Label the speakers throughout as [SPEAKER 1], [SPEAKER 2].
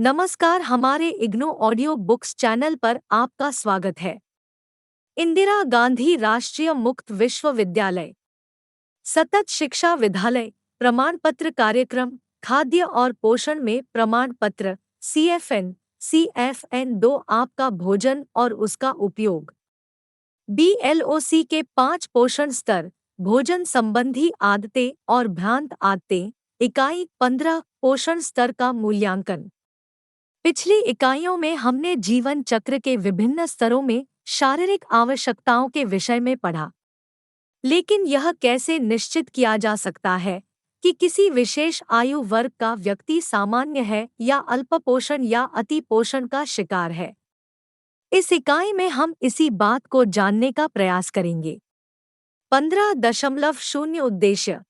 [SPEAKER 1] नमस्कार, हमारे IGNOU audio books channel पर आपका स्वागत है। इंदिरा गांधी राष्ट्रीय मुक्त विश्वविद्यालय सतत शिक्षा विद्यालय प्रमाण पत्र कार्यक्रम खाद्य और पोषण में प्रमाण पत्र CFN 2 आपका भोजन और उसका उपयोग। BLOC के 5 पोषण स्तर भोजन संबंधी आदतें और भ्रांत आदतें। इकाई 15 पोषण स्तर का मूल्यांकन। पिछली इकाइयों में हमने जीवन चक्र के विभिन्न स्तरों में शारीरिक आवश्यकताओं के विषय में पढ़ा, लेकिन यह कैसे निश्चित किया जा सकता है कि किसी विशेष आयु वर्ग का व्यक्ति सामान्य है या अल्पपोषण या अतिपोषण का शिकार है। इस इकाई में हम इसी बात को जानने का प्रयास करेंगे। 15.0 उद्देश्य।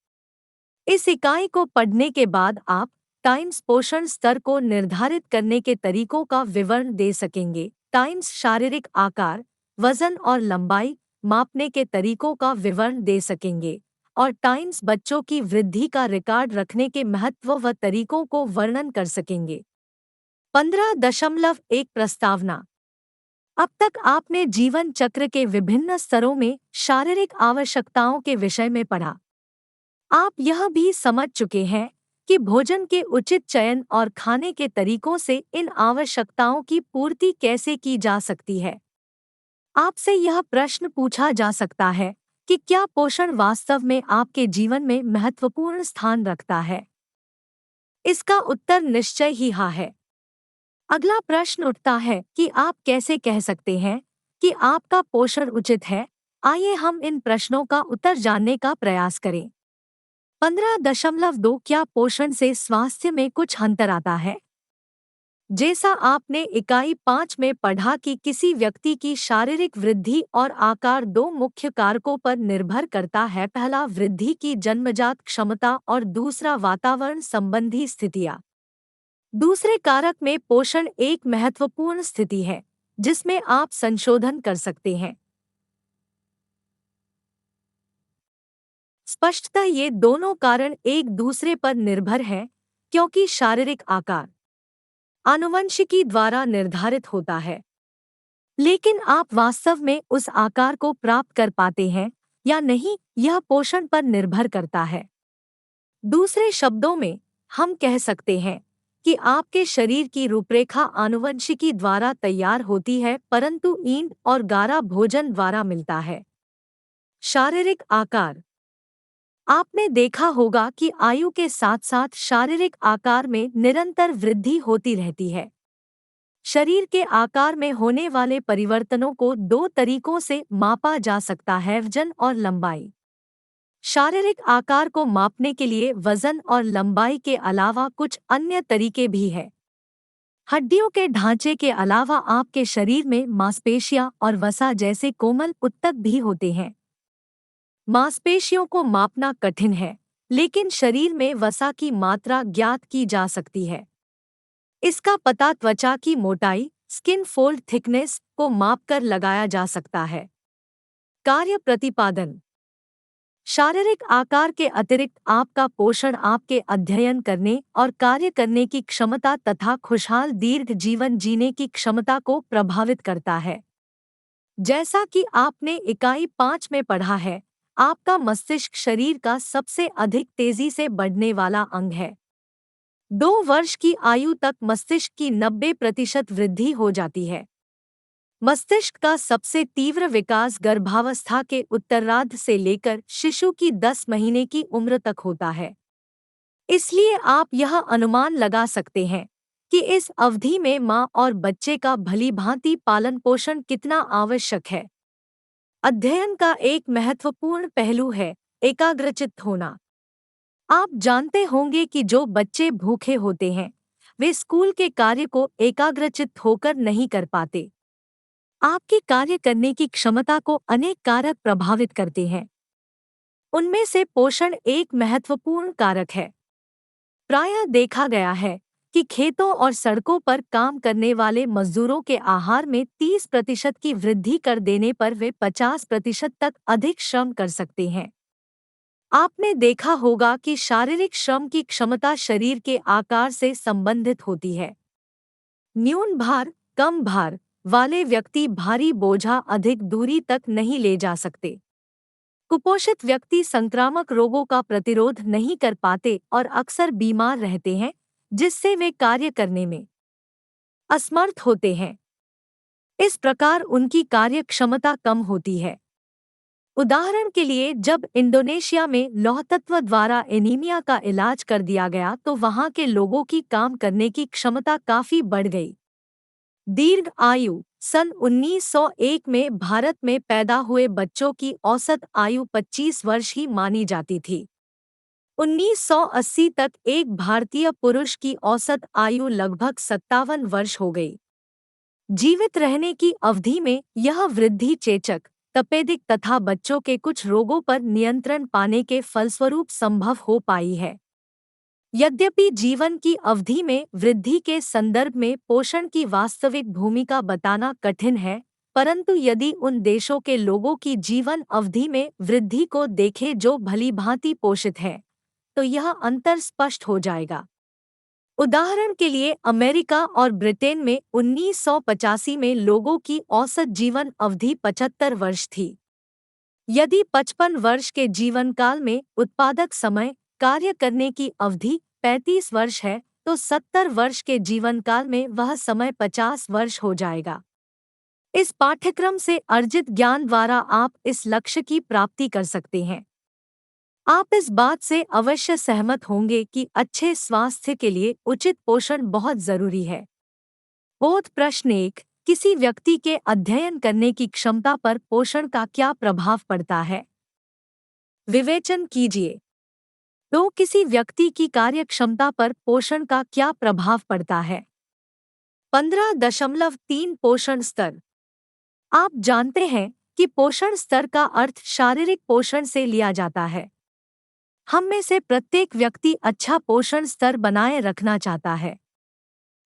[SPEAKER 1] इस इकाई को पढ़ने के बाद आप टाइम्स पोषण स्तर को निर्धारित करने के तरीकों का विवरण दे सकेंगे। टाइम्स शारीरिक आकार, वजन और लंबाई मापने के तरीकों का विवरण दे सकेंगे और टाइम्स बच्चों की वृद्धि का रिकॉर्ड रखने के महत्व व तरीकों को वर्णन कर सकेंगे। 15.1 प्रस्तावना। अब तक आपने जीवन चक्र के विभिन्न स्तरों में शारीरिक आवश्यकताओं के विषय में पढ़ा। आप यह भी समझ चुके हैं कि भोजन के उचित चयन और खाने के तरीकों से इन आवश्यकताओं की पूर्ति कैसे की जा सकती है। आपसे यह प्रश्न पूछा जा सकता है कि क्या पोषण वास्तव में आपके जीवन में महत्वपूर्ण स्थान रखता है? इसका उत्तर निश्चय ही हाँ है। अगला प्रश्न उठता है कि आप कैसे कह सकते हैं कि आपका पोषण उचित है। आइए हम इन प्रश्नों का उत्तर जानने का प्रयास करें। 15.2 क्या पोषण से स्वास्थ्य में कुछ अंतर आता है? जैसा आपने इकाई 5 में पढ़ा कि किसी व्यक्ति की शारीरिक वृद्धि और आकार 2 मुख्य कारकों पर निर्भर करता है। पहला, वृद्धि की जन्मजात क्षमता और दूसरा, वातावरण संबंधी स्थितियां। दूसरे कारक में पोषण एक महत्वपूर्ण स्थिति है जिसमें आप संशोधन कर सकते हैं। स्पष्टतः ये दोनों कारण एक दूसरे पर निर्भर हैं, क्योंकि शारीरिक आकार आनुवंशिकी द्वारा निर्धारित होता है, लेकिन आप वास्तव में उस आकार को प्राप्त कर पाते हैं या नहीं, यह पोषण पर निर्भर करता है। दूसरे शब्दों में हम कह सकते हैं कि आपके शरीर की रूपरेखा आनुवंशिकी द्वारा तैयार होती है, परंतु ईंट और गारा भोजन द्वारा मिलता है। शारीरिक आकार। आपने देखा होगा कि आयु के साथ साथ शारीरिक आकार में निरंतर वृद्धि होती रहती है। शरीर के आकार में होने वाले परिवर्तनों को 2 तरीकों से मापा जा सकता है, वजन और लंबाई। शारीरिक आकार को मापने के लिए वजन और लंबाई के अलावा कुछ अन्य तरीके भी हैं। हड्डियों के ढांचे के अलावा आपके शरीर में मांसपेशियां और वसा जैसे कोमल ऊतक भी होते हैं। मांसपेशियों को मापना कठिन है, लेकिन शरीर में वसा की मात्रा ज्ञात की जा सकती है। इसका पता त्वचा की मोटाई, स्किन फोल्ड थिकनेस को मापकर लगाया जा सकता है। कार्य प्रतिपादन। शारीरिक आकार के अतिरिक्त आपका पोषण आपके अध्ययन करने और कार्य करने की क्षमता तथा खुशहाल दीर्घ जीवन जीने की क्षमता को प्रभावित करता है। जैसा कि आपने इकाई 5 में पढ़ा है, आपका मस्तिष्क शरीर का सबसे अधिक तेजी से बढ़ने वाला अंग है। 2 वर्ष की आयु तक मस्तिष्क की 90% वृद्धि हो जाती है। मस्तिष्क का सबसे तीव्र विकास गर्भावस्था के उत्तरार्ध से लेकर शिशु की 10 महीने की उम्र तक होता है। इसलिए आप यह अनुमान लगा सकते हैं कि इस अवधि में माँ और बच्चे का भलीभांति पालन पोषण कितना आवश्यक है। अध्ययन का एक महत्वपूर्ण पहलू है एकाग्रचित्त होना। आप जानते होंगे कि जो बच्चे भूखे होते हैं, वे स्कूल के कार्य को एकाग्रचित्त होकर नहीं कर पाते। आपके कार्य करने की क्षमता को अनेक कारक प्रभावित करते हैं। उनमें से पोषण एक महत्वपूर्ण कारक है। प्रायः देखा गया है कि खेतों और सड़कों पर काम करने वाले मजदूरों के आहार में 30% की वृद्धि कर देने पर वे 50% तक अधिक श्रम कर सकते हैं। आपने देखा होगा कि शारीरिक श्रम की क्षमता शरीर के आकार से संबंधित होती है। न्यून भार, कम भार वाले व्यक्ति भारी बोझा अधिक दूरी तक नहीं ले जा सकते। कुपोषित व्यक्ति संक्रामक रोगों का प्रतिरोध नहीं कर पाते और अक्सर बीमार रहते हैं, जिससे वे कार्य करने में असमर्थ होते हैं। इस प्रकार उनकी कार्य क्षमता कम होती है। उदाहरण के लिए, जब इंडोनेशिया में लौह तत्व द्वारा एनीमिया का इलाज कर दिया गया तो वहां के लोगों की काम करने की क्षमता काफी बढ़ गई। दीर्घ आयु। सन 1901 में भारत में पैदा हुए बच्चों की औसत आयु 25 वर्ष ही मानी जाती थी। 1980 तक एक भारतीय पुरुष की औसत आयु लगभग 57 वर्ष हो गई। जीवित रहने की अवधि में यह वृद्धि चेचक, तपेदिक तथा बच्चों के कुछ रोगों पर नियंत्रण पाने के फलस्वरूप संभव हो पाई है। यद्यपि जीवन की अवधि में वृद्धि के संदर्भ में पोषण की वास्तविक भूमिका बताना कठिन है, परंतु यदि उन देशों के लोगों की जीवन अवधि में वृद्धि को देखें जो भलीभांति पोषित हैं, तो यह अंतर स्पष्ट हो जाएगा। उदाहरण के लिए, अमेरिका और ब्रिटेन में 1985 में लोगों की औसत जीवन अवधि 75 वर्ष थी। यदि 55 वर्ष के जीवन काल में उत्पादक समय, कार्य करने की अवधि 35 वर्ष है, तो 70 वर्ष के जीवन काल में वह समय 50 वर्ष हो जाएगा। इस पाठ्यक्रम से अर्जित ज्ञान द्वारा आप इस लक्ष्य की प्राप्ति कर सकते हैं। आप इस बात से अवश्य सहमत होंगे कि अच्छे स्वास्थ्य के लिए उचित पोषण बहुत जरूरी है। बोध प्रश्न 1, किसी व्यक्ति के अध्ययन करने की क्षमता पर पोषण का क्या प्रभाव पड़ता है? विवेचन कीजिए। 2, किसी व्यक्ति की कार्य क्षमता पर पोषण का क्या प्रभाव पड़ता है? 15.3 पोषण स्तर। आप जानते हैं कि पोषण स्तर का अर्थ शारीरिक पोषण से लिया जाता है। हम में से प्रत्येक व्यक्ति अच्छा पोषण स्तर बनाए रखना चाहता है।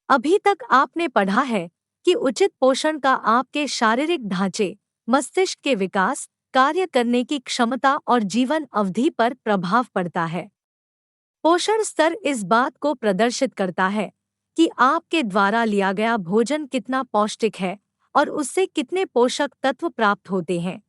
[SPEAKER 1] अभी तक आपने पढ़ा है कि उचित पोषण का आपके शारीरिक ढांचे, मस्तिष्क के विकास, कार्य करने की क्षमता और जीवन अवधि पर प्रभाव पड़ता है। पोषण स्तर इस बात को प्रदर्शित करता है कि आपके द्वारा लिया गया भोजन कितना पौष्टिक है और उससे कितने पोषक तत्व प्राप्त होते हैं।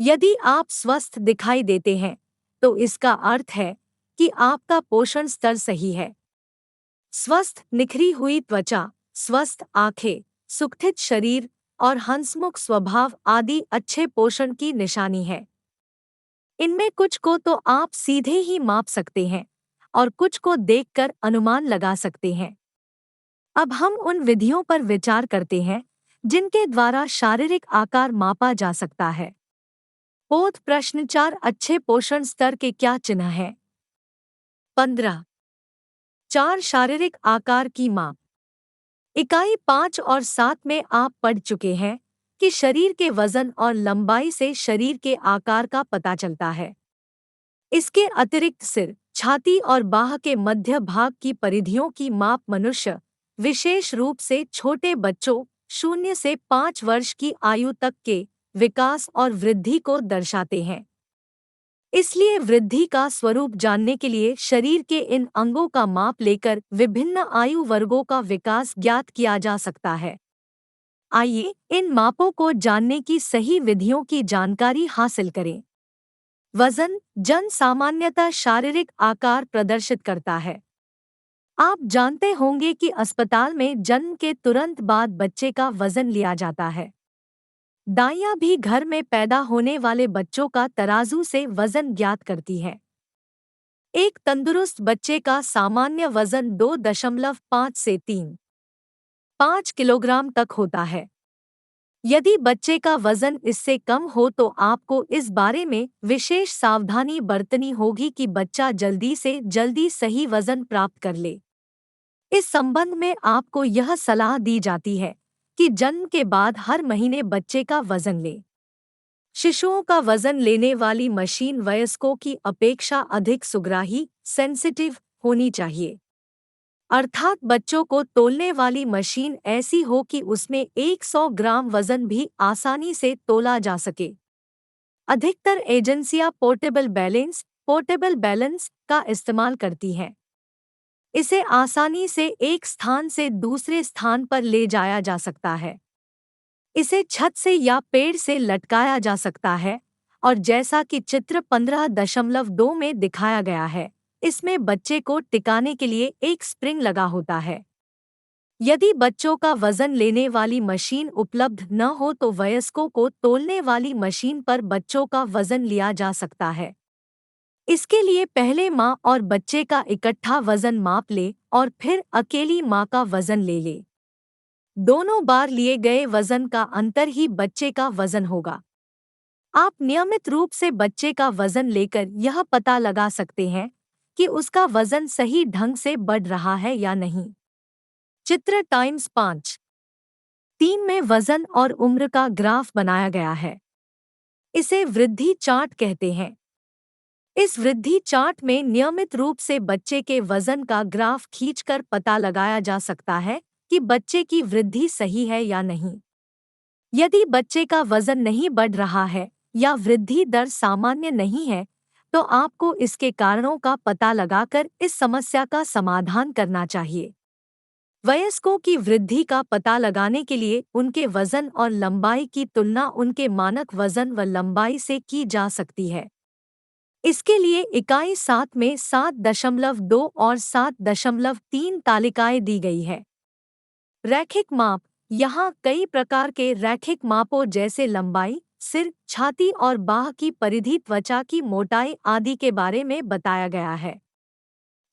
[SPEAKER 1] यदि आप स्वस्थ दिखाई देते हैं, तो इसका अर्थ है कि आपका पोषण स्तर सही है। स्वस्थ निखरी हुई त्वचा, स्वस्थ आंखें, सुगठित शरीर और हंसमुख स्वभाव आदि अच्छे पोषण की निशानी है। इनमें कुछ को तो आप सीधे ही माप सकते हैं और कुछ को देखकर अनुमान लगा सकते हैं। अब हम उन विधियों पर विचार करते हैं जिनके द्वारा शारीरिक आकार मापा जा सकता है। बोध प्रश्न 4, अच्छे पोषण स्तर के क्या चिन्ह हैं? 15. 4 शारीरिक आकार की माप। इकाई 5 और 7 में आप पढ़ चुके हैं कि शरीर के वजन और लंबाई से शरीर के आकार का पता चलता है। इसके अतिरिक्त सिर, छाती और बाह के मध्य भाग की परिधियों की माप मनुष्य, विशेष रूप से छोटे बच्चों 0 से 5 वर्ष की आयु तक के विकास और वृद्धि को दर्शाते हैं। इसलिए वृद्धि का स्वरूप जानने के लिए शरीर के इन अंगों का माप लेकर विभिन्न आयु वर्गों का विकास ज्ञात किया जा सकता है। आइए इन मापों को जानने की सही विधियों की जानकारी हासिल करें। वजन। जन सामान्यतः शारीरिक आकार प्रदर्शित करता है। आप जानते होंगे कि अस्पताल में जन्म के तुरंत बाद बच्चे का वजन लिया जाता है। दाइयाँ भी घर में पैदा होने वाले बच्चों का तराजू से वजन ज्ञात करती है। एक तंदुरुस्त बच्चे का सामान्य वजन 2.5 से 3.5 किलोग्राम तक होता है। यदि बच्चे का वजन इससे कम हो तो आपको इस बारे में विशेष सावधानी बरतनी होगी कि बच्चा जल्दी से जल्दी सही वजन प्राप्त कर ले। इस संबंध में आपको यह सलाह दी जाती है कि जन्म के बाद हर महीने बच्चे का वजन ले। शिशुओं का वजन लेने वाली मशीन वयस्कों की अपेक्षा अधिक सुग्राही, सेंसिटिव होनी चाहिए। अर्थात बच्चों को तोलने वाली मशीन ऐसी हो कि उसमें 100 ग्राम वजन भी आसानी से तोला जा सके। अधिकतर एजेंसियां पोर्टेबल बैलेंस का इस्तेमाल करती हैं। इसे आसानी से एक स्थान से दूसरे स्थान पर ले जाया जा सकता है। इसे छत से या पेड़ से लटकाया जा सकता है और जैसा कि चित्र 15.2 में दिखाया गया है, इसमें बच्चे को टिकाने के लिए एक स्प्रिंग लगा होता है। यदि बच्चों का वजन लेने वाली मशीन उपलब्ध न हो तो वयस्कों को तौलने वाली मशीन पर बच्चों का वजन लिया जा सकता है। इसके लिए पहले माँ और बच्चे का इकट्ठा वजन माप ले और फिर अकेली माँ का वजन ले ले। दोनों बार लिए गए वजन का अंतर ही बच्चे का वजन होगा। आप नियमित रूप से बच्चे का वजन लेकर यह पता लगा सकते हैं कि उसका वजन सही ढंग से बढ़ रहा है या नहीं। चित्र टाइम्स 5:3 में वजन और उम्र का ग्राफ बनाया गया है। इसे वृद्धि चार्ट कहते हैं। इस वृद्धि चार्ट में नियमित रूप से बच्चे के वजन का ग्राफ खींचकर पता लगाया जा सकता है कि बच्चे की वृद्धि सही है या नहीं। यदि बच्चे का वजन नहीं बढ़ रहा है या वृद्धि दर सामान्य नहीं है, तो आपको इसके कारणों का पता लगाकर इस समस्या का समाधान करना चाहिए। वयस्कों की वृद्धि का पता लगाने के लिए उनके वजन और लंबाई की तुलना उनके मानक वजन व लंबाई से की जा सकती है। इसके लिए इकाई 7 में 7.2 और 7.3 तालिकाएं दी गई है। रैखिक माप। यहाँ कई प्रकार के रैखिक मापों जैसे लंबाई, सिर, छाती और बाह की परिधि, त्वचा की मोटाई आदि के बारे में बताया गया है।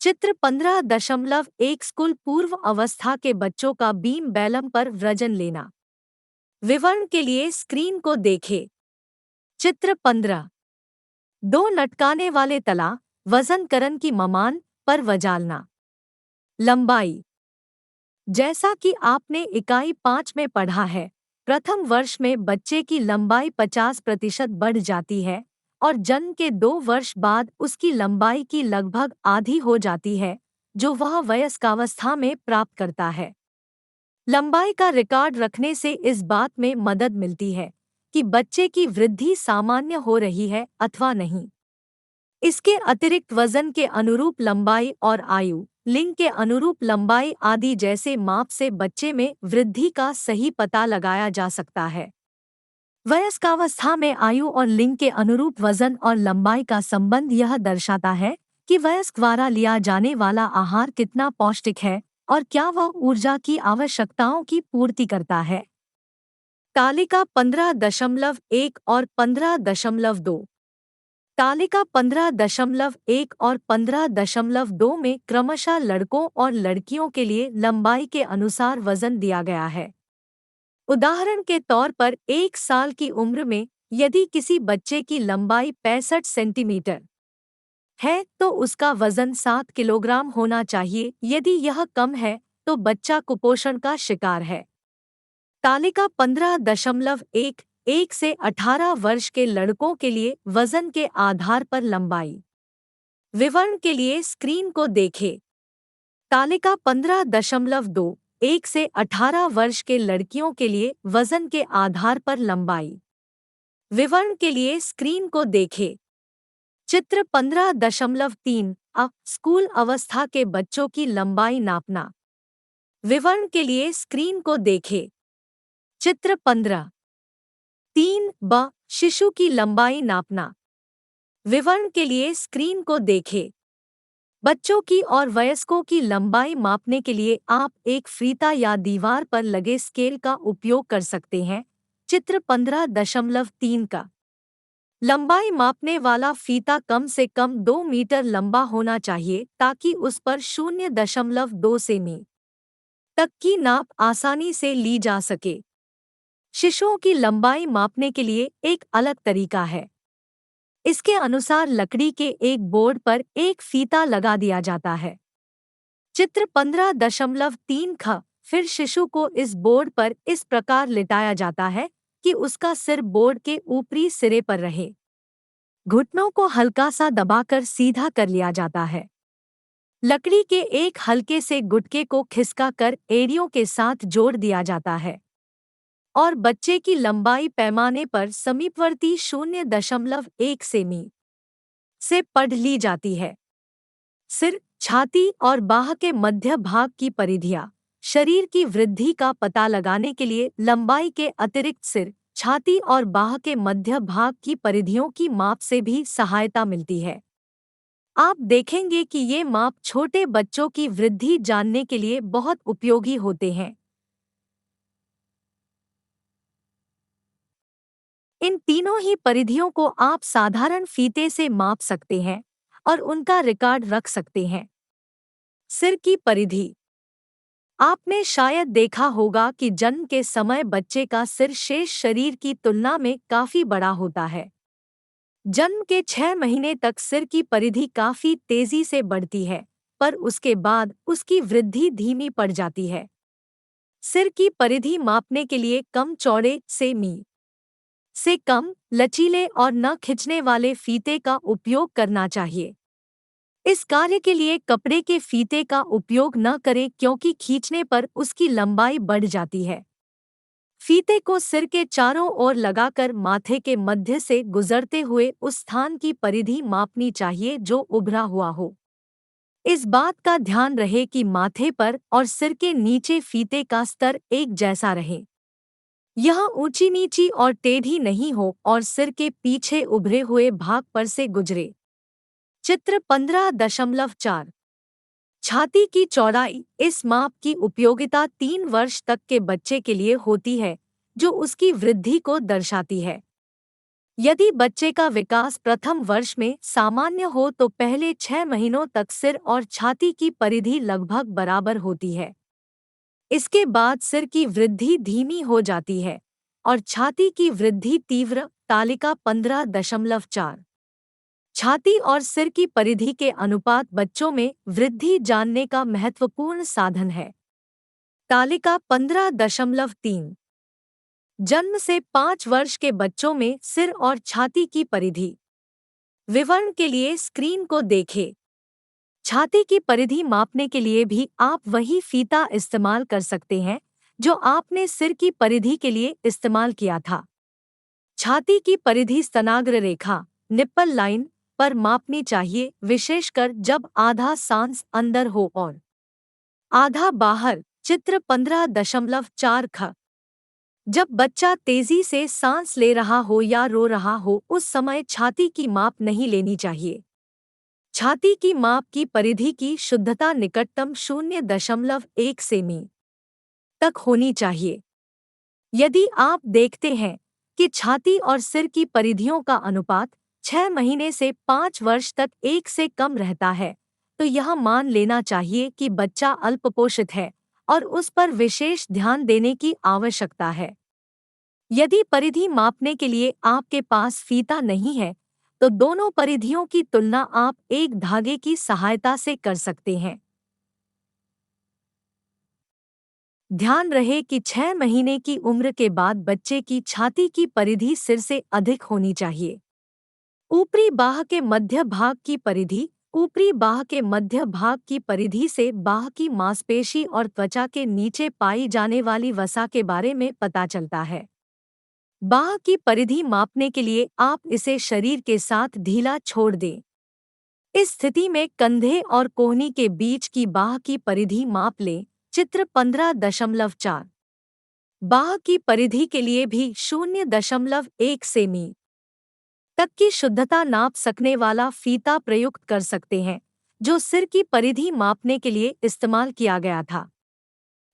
[SPEAKER 1] चित्र 15.1 स्कूल पूर्व अवस्था के बच्चों का बीम बैलम पर वजन लेना। विवरण के लिए स्क्रीन को देखें। चित्र 15। 2 लटकाने वाले तला, वजनकरण की ममान पर वजालना। लंबाई। जैसा कि आपने इकाई 5 में पढ़ा है, प्रथम वर्ष में बच्चे की लंबाई 50% बढ़ जाती है और जन्म के 2 वर्ष बाद उसकी लंबाई की लगभग आधी हो जाती है, जो वह वयस्कावस्था में प्राप्त करता है। लंबाई का रिकॉर्ड रखने से इस बात में मदद मिलती है कि बच्चे की वृद्धि सामान्य हो रही है अथवा नहीं। इसके अतिरिक्त वजन के अनुरूप लंबाई और आयु, लिंग के अनुरूप लंबाई आदि जैसे माप से बच्चे में वृद्धि का सही पता लगाया जा सकता है। वयस्कावस्था में आयु और लिंग के अनुरूप वजन और लंबाई का संबंध यह दर्शाता है कि वयस्क द्वारा लिया जाने वाला आहार कितना पौष्टिक है और क्या वह ऊर्जा की आवश्यकताओं की पूर्ति करता है। तालिका 15.1 और 15.2। तालिका 15.1 और 15.2 में क्रमशः लड़कों और लड़कियों के लिए लंबाई के अनुसार वजन दिया गया है। उदाहरण के तौर पर 1 साल की उम्र में यदि किसी बच्चे की लंबाई 65 सेंटीमीटर है तो उसका वजन 7 किलोग्राम होना चाहिए। यदि यह कम है तो बच्चा कुपोषण का शिकार है। तालिका 15.1 1 से 18 वर्ष के लड़कों के लिए वजन के आधार पर लंबाई। विवरण के लिए स्क्रीन को देखें। तालिका 15.2 1 से 18 वर्ष के लड़कियों के लिए वजन के आधार पर लंबाई। विवरण के लिए स्क्रीन को देखें। चित्र 15.3 स्कूल अवस्था के बच्चों की लंबाई नापना। विवरण के लिए स्क्रीन को देखें। चित्र 15.3 शिशु की लंबाई नापना। विवरण के लिए स्क्रीन को देखें। बच्चों की और वयस्कों की लंबाई मापने के लिए आप एक फीता या दीवार पर लगे स्केल का उपयोग कर सकते हैं। चित्र 15.3 का लंबाई मापने वाला फीता कम से कम 2 मीटर लंबा होना चाहिए ताकि उस पर 0.2 सेमी तक की नाप आसानी से ली जा सके। शिशुओं की लंबाई मापने के लिए एक अलग तरीका है। इसके अनुसार लकड़ी के एक बोर्ड पर एक फीता लगा दिया जाता है। चित्र 15.3 फिर शिशु को इस बोर्ड पर इस प्रकार लिटाया जाता है कि उसका सिर बोर्ड के ऊपरी सिरे पर रहे। घुटनों को हल्का सा दबाकर सीधा कर लिया जाता है। लकड़ी के एक हल्के से गुटके को खिसका कर एड़ियों के साथ जोड़ दिया जाता है और बच्चे की लंबाई पैमाने पर समीपवर्ती 0.1 सेमी से पढ़ ली जाती है। सिर, छाती और बाह के मध्य भाग की परिधियाँ शरीर की वृद्धि का पता लगाने के लिए लंबाई के अतिरिक्त सिर, छाती और बाह के मध्य भाग की परिधियों की माप से भी सहायता मिलती है। आप देखेंगे कि ये माप छोटे बच्चों की वृद्धि जानने के लिए बहुत उपयोगी होते हैं। इन तीनों ही परिधियों को आप साधारण फीते से माप सकते हैं और उनका रिकॉर्ड रख सकते हैं। सिर की परिधि। आपने शायद देखा होगा कि जन्म के समय बच्चे का सिर शेष शरीर की तुलना में काफी बड़ा होता है। जन्म के 6 महीने तक सिर की परिधि काफी तेजी से बढ़ती है, पर उसके बाद उसकी वृद्धि धीमी पड़ जाती है। सिर की परिधि मापने के लिए कम चौड़े से कम लचीले और न खिंचने वाले फीते का उपयोग करना चाहिए। इस कार्य के लिए कपड़े के फीते का उपयोग न करें क्योंकि खींचने पर उसकी लंबाई बढ़ जाती है। फीते को सिर के चारों ओर लगाकर माथे के मध्य से गुजरते हुए उस स्थान की परिधि मापनी चाहिए जो उभरा हुआ हो। इस बात का ध्यान रहे कि माथे पर और सिर के नीचे फीते का स्तर एक जैसा रहे। यह ऊंची नीची और टेढ़ी नहीं हो और सिर के पीछे उभरे हुए भाग पर से गुजरे। चित्र 15.4। छाती की चौड़ाई। इस माप की उपयोगिता 3 वर्ष तक के बच्चे के लिए होती है, जो उसकी वृद्धि को दर्शाती है। यदि बच्चे का विकास प्रथम वर्ष में सामान्य हो तो पहले 6 महीनों तक सिर और छाती की परिधि लगभग बराबर होती है। इसके बाद सिर की वृद्धि धीमी हो जाती है और छाती की वृद्धि तीव्र। तालिका 15.4। छाती और सिर की परिधि के अनुपात बच्चों में वृद्धि जानने का महत्वपूर्ण साधन है। तालिका 15.3। जन्म से 5 वर्ष के बच्चों में सिर और छाती की परिधि। विवरण के लिए स्क्रीन को देखें। छाती की परिधि मापने के लिए भी आप वही फीता इस्तेमाल कर सकते हैं जो आपने सिर की परिधि के लिए इस्तेमाल किया था। छाती की परिधि स्तनाग्र रेखा निप्पल लाइन पर मापनी चाहिए, विशेषकर जब आधा सांस अंदर हो और आधा बाहर। चित्र 15.4 ख। जब बच्चा तेजी से सांस ले रहा हो या रो रहा हो उस समय छाती की माप नहीं लेनी चाहिए। छाती की माप की परिधि की शुद्धता निकटतम 0.1 सेमी तक होनी चाहिए। यदि आप देखते हैं कि छाती और सिर की परिधियों का अनुपात 6 महीने से 5 वर्ष तक 1 से कम रहता है, तो यह मान लेना चाहिए कि बच्चा अल्पपोषित है और उस पर विशेष ध्यान देने की आवश्यकता है। यदि परिधि मापने के लिए आपके पास फीता नहीं है, तो दोनों परिधियों की तुलना आप एक धागे की सहायता से कर सकते हैं। ध्यान रहे कि 6 महीने की उम्र के बाद बच्चे की छाती की परिधि सिर से अधिक होनी चाहिए। ऊपरी बाह के मध्य भाग की परिधि। ऊपरी बाह के मध्य भाग की परिधि से बाह की मांसपेशी और त्वचा के नीचे पाई जाने वाली वसा के बारे में पता चलता है। बाह की परिधि मापने के लिए आप इसे शरीर के साथ ढीला छोड़ दें। इस स्थिति में कंधे और कोहनी के बीच की बाह की परिधि माप लें। चित्र 15.4। बाह की परिधि के लिए भी 0.1 सेमी तक की शुद्धता नाप सकने वाला फीता प्रयुक्त कर सकते हैं, जो सिर की परिधि मापने के लिए इस्तेमाल किया गया था।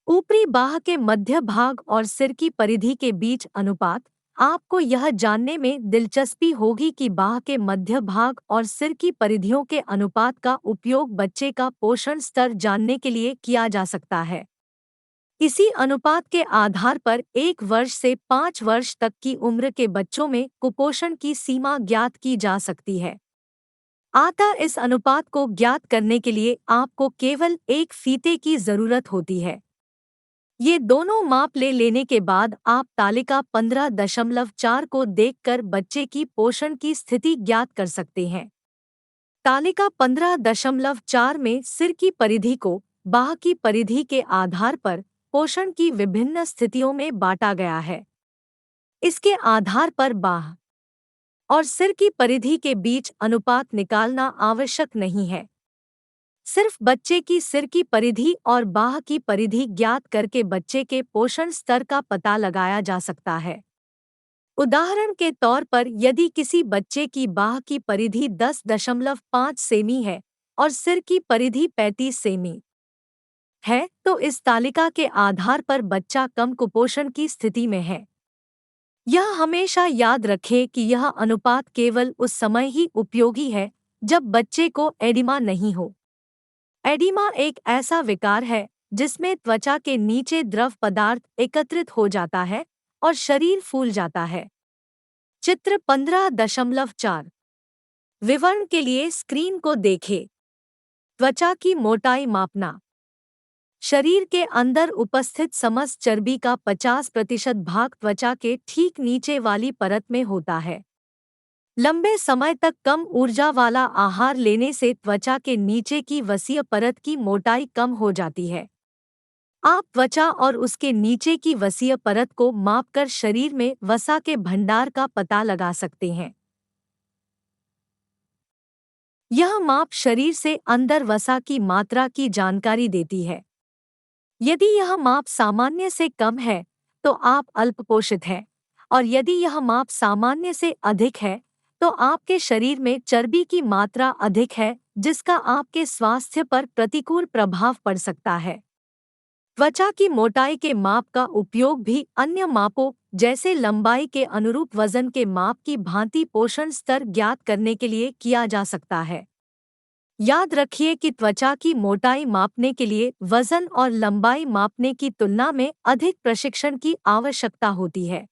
[SPEAKER 1] ऊपरी बाह के मध्य भाग और सिर की परिधि के बीच अनुपात। आपको यह जानने में दिलचस्पी होगी कि बाह के मध्य भाग और सिर की परिधियों के अनुपात का उपयोग बच्चे का पोषण स्तर जानने के लिए किया जा सकता है। इसी अनुपात के आधार पर 1 वर्ष से 5 वर्ष तक की उम्र के बच्चों में कुपोषण की सीमा ज्ञात की जा सकती है। अतः इस अनुपात को ज्ञात करने के लिए आपको केवल एक फीते की जरूरत होती है। ये दोनों माप लेने के बाद आप तालिका 15.4 को देखकर बच्चे की पोषण की स्थिति ज्ञात कर सकते हैं। तालिका 15.4 में सिर की परिधि को बाह की परिधि के आधार पर पोषण की विभिन्न स्थितियों में बांटा गया है। इसके आधार पर बाह और सिर की परिधि के बीच अनुपात निकालना आवश्यक नहीं है। सिर्फ बच्चे की सिर की परिधि और बाह की परिधि ज्ञात करके बच्चे के पोषण स्तर का पता लगाया जा सकता है। उदाहरण के तौर पर यदि किसी बच्चे की बाह की परिधि 10.5 सेमी है और सिर की परिधि 35 सेमी है, तो इस तालिका के आधार पर बच्चा कम कुपोषण की स्थिति में है। यह हमेशा याद रखें कि यह अनुपात केवल उस समय ही उपयोगी है जब बच्चे को एडिमा नहीं हो। एडिमा एक ऐसा विकार है जिसमें त्वचा के नीचे द्रव पदार्थ एकत्रित हो जाता है और शरीर फूल जाता है। चित्र 15.4 विवरण के लिए स्क्रीन को देखें। त्वचा की मोटाई मापना। शरीर के अंदर उपस्थित समस्त चर्बी का 50% भाग त्वचा के ठीक नीचे वाली परत में होता है। लंबे समय तक कम ऊर्जा वाला आहार लेने से त्वचा के नीचे की वसीय परत की मोटाई कम हो जाती है। आप त्वचा और उसके नीचे की वसीय परत को मापकर शरीर में वसा के भंडार का पता लगा सकते हैं। यह माप शरीर से अंदर वसा की मात्रा की जानकारी देती है। यदि यह माप सामान्य से कम है तो आप अल्पपोषित हैं, और यदि यह माप सामान्य से अधिक है तो आपके शरीर में चर्बी की मात्रा अधिक है, जिसका आपके स्वास्थ्य पर प्रतिकूल प्रभाव पड़ सकता है। त्वचा की मोटाई के माप का उपयोग भी अन्य मापों जैसे लंबाई के अनुरूप वजन के माप की भांति पोषण स्तर ज्ञात करने के लिए किया जा सकता है। याद रखिए कि त्वचा की मोटाई मापने के लिए वजन और लंबाई मापने की तुलना में अधिक प्रशिक्षण की आवश्यकता होती है।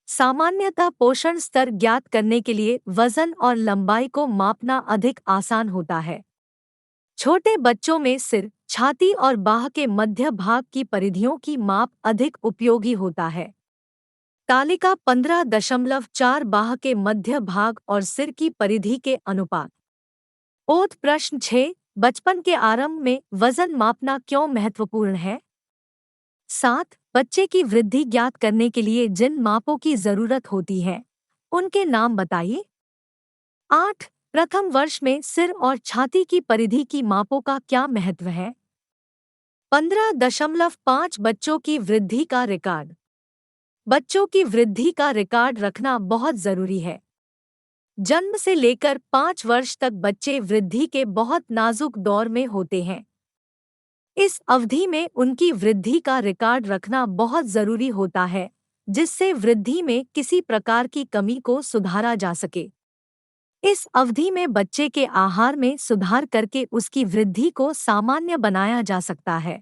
[SPEAKER 1] सामान्यतः पोषण स्तर ज्ञात करने के लिए वजन और लंबाई को मापना अधिक आसान होता है। छोटे बच्चों में सिर, छाती और बाह के मध्य भाग की परिधियों की माप अधिक उपयोगी होता है। तालिका 15.4 बाह के मध्य भाग और सिर की परिधि के अनुपात। ओथ प्रश्न 6 बचपन के आरंभ में वजन मापना क्यों महत्वपूर्ण है? 7 बच्चे की वृद्धि ज्ञात करने के लिए जिन मापों की जरूरत होती है उनके नाम बताइए। 8 प्रथम वर्ष में सिर और छाती की परिधि की मापों का क्या महत्व है? 15.5 बच्चों की वृद्धि का रिकॉर्ड। बच्चों की वृद्धि का रिकॉर्ड रखना बहुत जरूरी है। जन्म से लेकर 5 वर्ष तक बच्चे वृद्धि के बहुत नाजुक दौर में होते हैं। इस अवधि में उनकी वृद्धि का रिकॉर्ड रखना बहुत जरूरी होता है, जिससे वृद्धि में किसी प्रकार की कमी को सुधारा जा सके। इस अवधि में बच्चे के आहार में सुधार करके उसकी वृद्धि को सामान्य बनाया जा सकता है।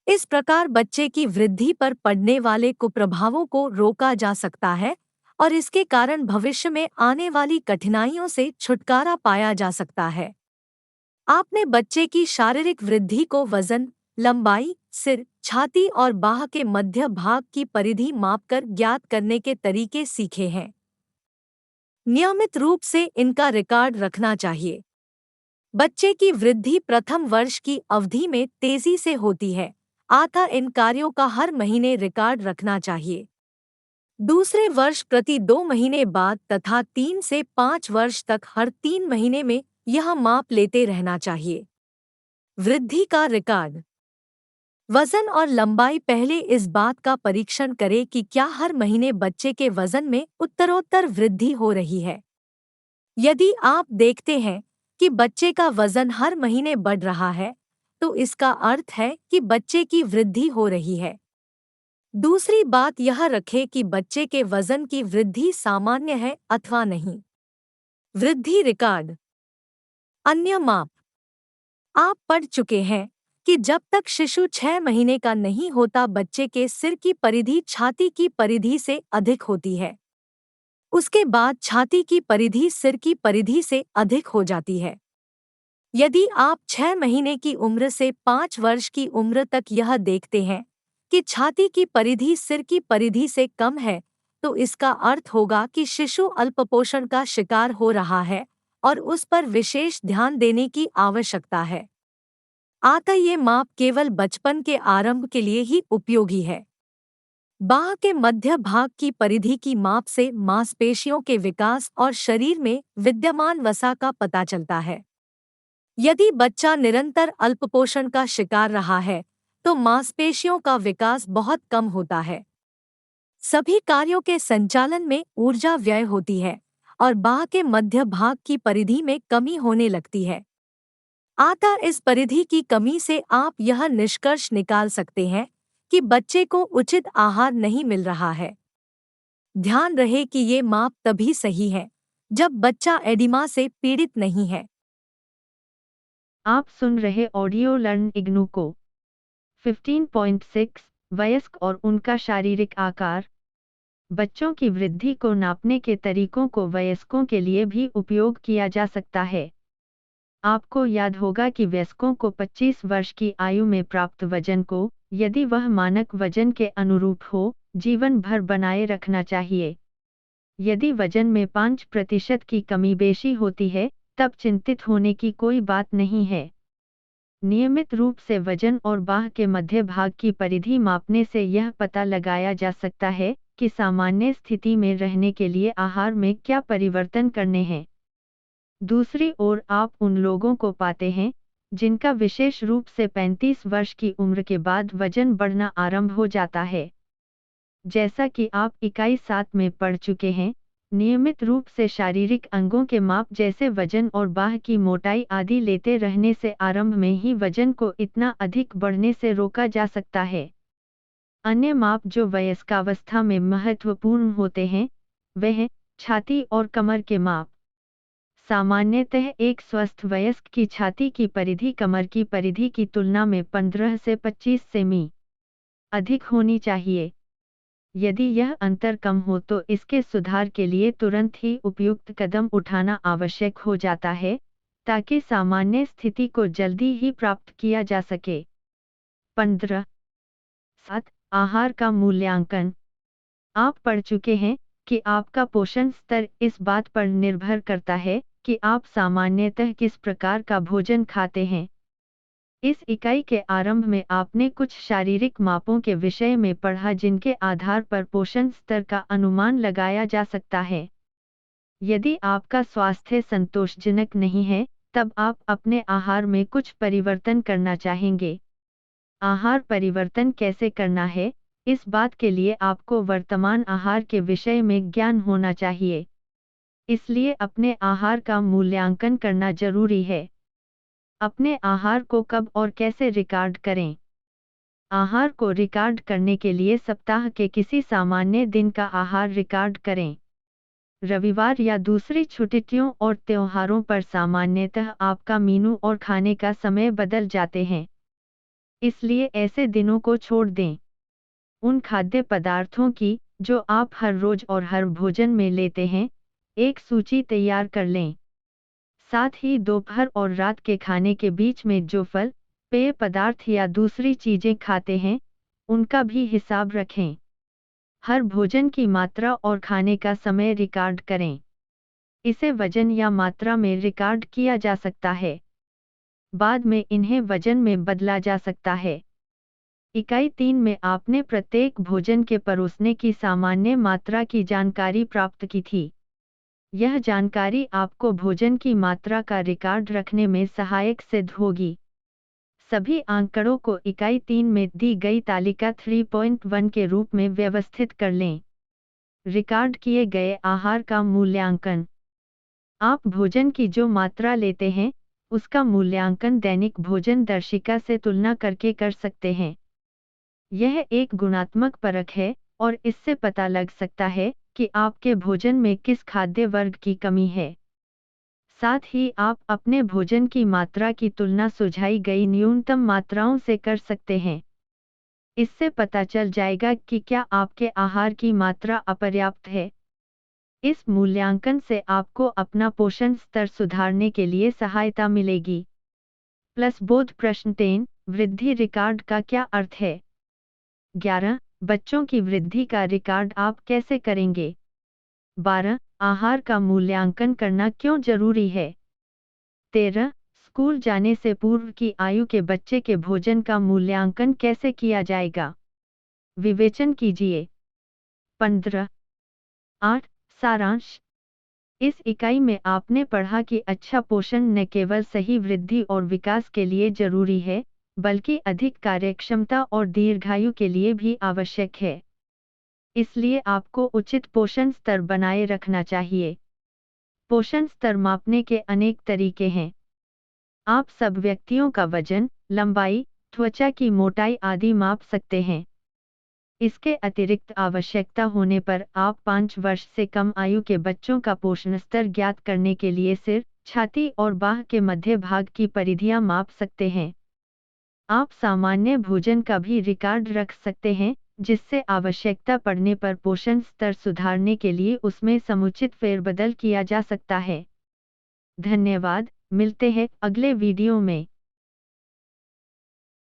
[SPEAKER 1] इस प्रकार बच्चे की वृद्धि पर पड़ने वाले कुप्रभावों को रोका जा सकता है और इसके कारण भविष्य में आने वाली कठिनाइयों से छुटकारा पाया जा सकता है। आपने बच्चे की शारीरिक वृद्धि को वजन, लंबाई, सिर, छाती और बाह के मध्य भाग की परिधि मापकर ज्ञात करने के तरीके सीखे हैं। नियमित रूप से इनका रिकॉर्ड रखना चाहिए। बच्चे की वृद्धि प्रथम वर्ष की अवधि में तेजी से होती है, अतः इन कार्यों का हर महीने रिकॉर्ड रखना चाहिए। दूसरे वर्ष प्रति 2 महीने बाद तथा 3 से 5 वर्ष तक हर 3 महीने में यह माप लेते रहना चाहिए। वृद्धि का रिकॉर्ड। वजन और लंबाई। पहले इस बात का परीक्षण करें कि क्या हर महीने बच्चे के वजन में उत्तरोत्तर वृद्धि हो रही है। यदि आप देखते हैं कि बच्चे का वजन हर महीने बढ़ रहा है, तो इसका अर्थ है कि बच्चे की वृद्धि हो रही है। दूसरी बात यह रखें कि बच्चे के वजन की वृद्धि सामान्य है अथवा नहीं। वृद्धि रिकॉर्ड। अन्य माप। आप पढ़ चुके हैं कि जब तक शिशु 6 महीने का नहीं होता बच्चे के सिर की परिधि छाती की परिधि से अधिक होती है। उसके बाद छाती की परिधि सिर की परिधि से अधिक हो जाती है। यदि आप 6 महीने की उम्र से 5 वर्ष की उम्र तक यह देखते हैं कि छाती की परिधि सिर की परिधि से कम है, तो इसका अर्थ होगा कि शिशु अल्पपोषण का शिकार हो रहा है और उस पर विशेष ध्यान देने की आवश्यकता है। अतः ये माप केवल बचपन के आरंभ के लिए ही उपयोगी है। बाह के मध्य भाग की परिधि की माप से मांसपेशियों के विकास और शरीर में विद्यमान वसा का पता चलता है। यदि बच्चा निरंतर अल्पपोषण का शिकार रहा है, तो मांसपेशियों का विकास बहुत कम होता है। सभी कार्यों के संचालन में ऊर्जा व्यय होती है और बाह के मध्य भाग की परिधि में कमी होने लगती है। अतः इस परिधि की कमी से आप यह निष्कर्ष निकाल सकते हैं कि बच्चे को उचित आहार नहीं मिल रहा है। ध्यान रहे कि ये माप तभी सही है जब बच्चा एडिमा से पीड़ित नहीं है।
[SPEAKER 2] आप सुन रहे ऑडियो लर्न इग्नू को। 15.6 वयस्क और उनका शारीरिक आकार। बच्चों की वृद्धि को नापने के तरीकों को वयस्कों के लिए भी उपयोग किया जा सकता है। आपको याद होगा कि वयस्कों को 25 वर्ष की आयु में प्राप्त वजन को, यदि वह मानक वजन के अनुरूप हो, जीवन भर बनाए रखना चाहिए। यदि वजन में 5% की कमी बेशी होती है, तब चिंतित होने की कोई बात नहीं है। नियमित रूप से वजन और बाह के मध्य भाग की परिधि मापने से यह पता लगाया जा सकता है कि सामान्य स्थिति में रहने के लिए आहार में क्या परिवर्तन करने हैं। दूसरी ओर आप उन लोगों को पाते हैं जिनका विशेष रूप से 35 वर्ष की उम्र के बाद वजन बढ़ना आरंभ हो जाता है। जैसा कि आप इकाई 7 में पढ़ चुके हैं, नियमित रूप से शारीरिक अंगों के माप जैसे वजन और बाह की मोटाई आदि लेते रहने से आरंभ में ही वजन को इतना अधिक बढ़ने से रोका जा सकता है। अन्य माप जो वयस्कावस्था में महत्वपूर्ण होते हैं, वह हैं छाती और कमर के माप। सामान्यतः एक स्वस्थ वयस्क की छाती की परिधि कमर की परिधि की तुलना में 15 से 25 सेमी अधिक होनी चाहिए। यदि यह अंतर कम हो तो इसके सुधार के लिए तुरंत ही उपयुक्त कदम उठाना आवश्यक हो जाता है, ताकि सामान्य स्थिति को जल्दी ही प्राप्त किया जा सके। 15.7 आहार का मूल्यांकन। आप पढ़ चुके हैं कि आपका पोषण स्तर इस बात पर निर्भर करता है कि आप सामान्यतः किस प्रकार का भोजन खाते हैं। इस इकाई के आरंभ में आपने कुछ शारीरिक मापों के विषय में पढ़ा जिनके आधार पर पोषण स्तर का अनुमान लगाया जा सकता है। यदि आपका स्वास्थ्य संतोषजनक नहीं है, तब आप अपने आहार में कुछ परिवर्तन करना चाहेंगे। आहार परिवर्तन कैसे करना है, इस बात के लिए आपको वर्तमान आहार के विषय में ज्ञान होना चाहिए। इसलिए अपने आहार का मूल्यांकन करना जरूरी है। अपने आहार को कब और कैसे रिकॉर्ड करें? आहार को रिकॉर्ड करने के लिए सप्ताह के किसी सामान्य दिन का आहार रिकॉर्ड करें। रविवार या दूसरी छुट्टियों और त्योहारों पर सामान्यतः आपका मेनू और खाने का समय बदल जाते हैं। इसलिए ऐसे दिनों को छोड़ दें। उन खाद्य पदार्थों की जो आप हर रोज और हर भोजन में लेते हैं, एक सूची तैयार कर लें। साथ ही दोपहर और रात के खाने के बीच में जो फल, पेय पदार्थ या दूसरी चीजें खाते हैं, उनका भी हिसाब रखें। हर भोजन की मात्रा और खाने का समय रिकॉर्ड करें। इसे वजन या मात्रा में रिकॉर्ड किया जा सकता है। बाद में इन्हें वजन में बदला जा सकता है। इकाई 3 में आपने प्रत्येक भोजन के परोसने की सामान्य मात्रा की जानकारी प्राप्त की थी। यह जानकारी आपको भोजन की मात्रा का रिकॉर्ड रखने में सहायक सिद्ध होगी। सभी आंकड़ों को इकाई 3 में दी गई तालिका 3.1 के रूप में व्यवस्थित कर लें। रिकॉर्ड किए गए आहार का मूल्यांकन। आप भोजन की जो मात्रा लेते हैं, उसका मूल्यांकन दैनिक भोजन दर्शिका से तुलना करके कर सकते हैं। यह एक गुणात्मक परख है और इससे पता लग सकता है कि आपके भोजन में किस खाद्य वर्ग की कमी है। साथ ही आप अपने भोजन की मात्रा की तुलना सुझाई गई न्यूनतम मात्राओं से कर सकते हैं। इससे पता चल जाएगा कि क्या आपके आहार की मात्रा अपर्याप्त है। इस मूल्यांकन से आपको अपना पोषण स्तर सुधारने के लिए सहायता मिलेगी। प्लस बोध प्रश्न 10 वृद्धि रिकॉर्ड का क्या अर्थ है? 11 बच्चों की वृद्धि का रिकॉर्ड आप कैसे करेंगे? 12 आहार का मूल्यांकन करना क्यों जरूरी है? 13 स्कूल जाने से पूर्व की आयु के बच्चे के भोजन का मूल्यांकन कैसे किया जाएगा? विवेचन कीजिए। 15 8 सारांश। इस इकाई में आपने पढ़ा कि अच्छा पोषण न केवल सही वृद्धि और विकास के लिए जरूरी है, बल्कि अधिक कार्यक्षमता और दीर्घायु के लिए भी आवश्यक है। इसलिए आपको उचित पोषण स्तर बनाए रखना चाहिए। पोषण स्तर मापने के अनेक तरीके हैं। आप सब व्यक्तियों का वजन, लंबाई, त्वचा की मोटाई आदि माप सकते हैं। इसके अतिरिक्त आवश्यकता होने पर आप 5 वर्ष से कम आयु के बच्चों का पोषण स्तर ज्ञात करने के लिए सिर, छाती और बाह के मध्य भाग की परिधियां माप सकते हैं। आप सामान्य भोजन का भी रिकॉर्ड रख सकते हैं, जिससे आवश्यकता पड़ने पर पोषण स्तर सुधारने के लिए उसमें समुचित फेरबदल किया जा सकता है। धन्यवाद, मिलते हैं अगले वीडियो में।